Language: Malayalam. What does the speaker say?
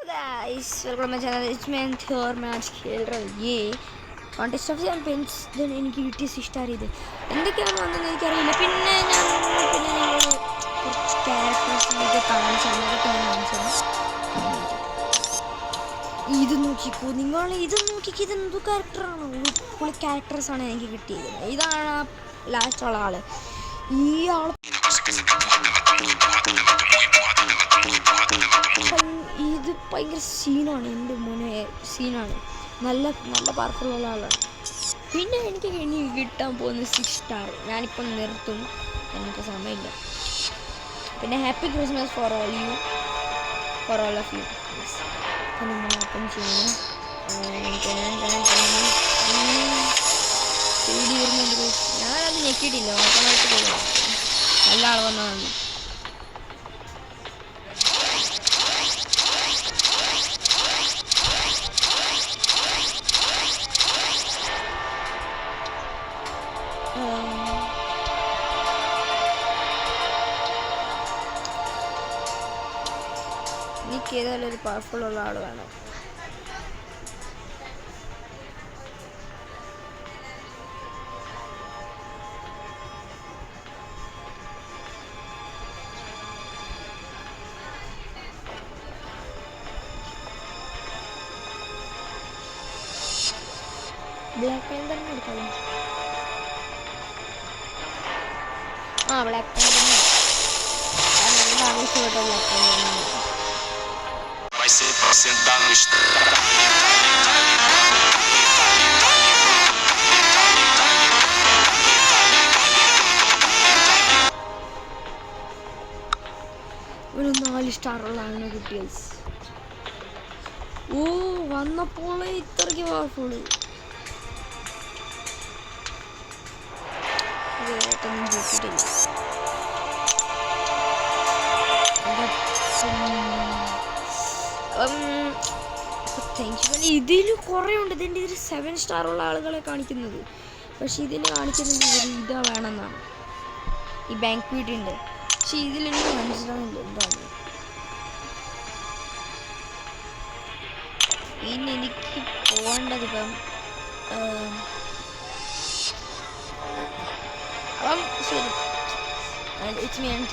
guys, welcome to my channel. It's me and Thor match खेल रही है contest of champions. Then എനിക്ക് കിട്ടിയ സിസ്റ്റാർ ഇത് എന്തൊക്കെയാണ് വന്നതെന്ന് എനിക്കറിയില്ല. പിന്നെ നിങ്ങൾ കുറച്ച് ക്യാരക്ടേഴ്സിനൊക്കെ കാണിച്ചാണ് അതൊക്കെ ഞാൻ കാണിച്ചത്. ഇത് നോക്കിക്കോ, നിങ്ങൾ ഇത് നോക്കിക്കോ, ഇത് എന്ത് ക്യാരക്ടറാണ്? ഫുൾ ക്യാരക്ടേഴ്സാണ് എനിക്ക് കിട്ടിയത്. ഇതാണ് ലാസ്റ്റുള്ള ആള്. ഈ ആൾ ഇത് ഭയങ്കര സീനാണ്, എൻ്റെ മോനെ സീനാണ്. നല്ല നല്ല പവർഫുള്ള ആളാണ്. പിന്നെ എനിക്ക് ഇനി കിട്ടാൻ പോകുന്ന 6 സ്റ്റാർ. ഞാനിപ്പം നിർത്തും, എനിക്ക് സമയമില്ല. പിന്നെ happy Christmas for all of you. അപ്പം നിങ്ങൾ ഓപ്പൺ ചെയ്യണം. ഞാനത് ഞെക്കിയിട്ടില്ല, ഓട്ടോമായിട്ട് പോകും. നല്ല ആൾ വന്നതാണ്. എനിക്ക് ഏതായാലും ഒരു പവർഫുൾ ഉള്ള ആൾ വേണം. ബ്ലാക്ക് പാന്തറിനെ എടുക്കാമോ? ബ്ലാക്ക് പാന്തറിനെ ആവശ്യപ്പെട്ട ബ്ലാക്ക് പാന്തറിനെ. ഒരു 4 സ്റ്റാറുള്ള ആളിനെ കിട്ടിയ വന്നപ്പോൾ ഇത്രയ്ക്ക് പവർഫുള്ള്. ഒന്നും കിട്ടിയിട്ടില്ല. ഇതിൽ കുറേ ഉണ്ട്. ഇതിൻ്റെ ഇതിൽ 7 സ്റ്റാറുള്ള ആളുകളെ കാണിക്കുന്നത്, പക്ഷെ ഇതിൽ കാണിക്കുന്നത് ഇതാ വേണമെന്നാണ്. ഈ ബാങ്ക് വീട്ടുണ്ട്, പക്ഷെ ഇതിലെനിക്ക് മനസ്സിലാവുന്നില്ല എന്താണ്. ഇനി എനിക്ക് പോകേണ്ടത് ഇപ്പം ശരി. It's me and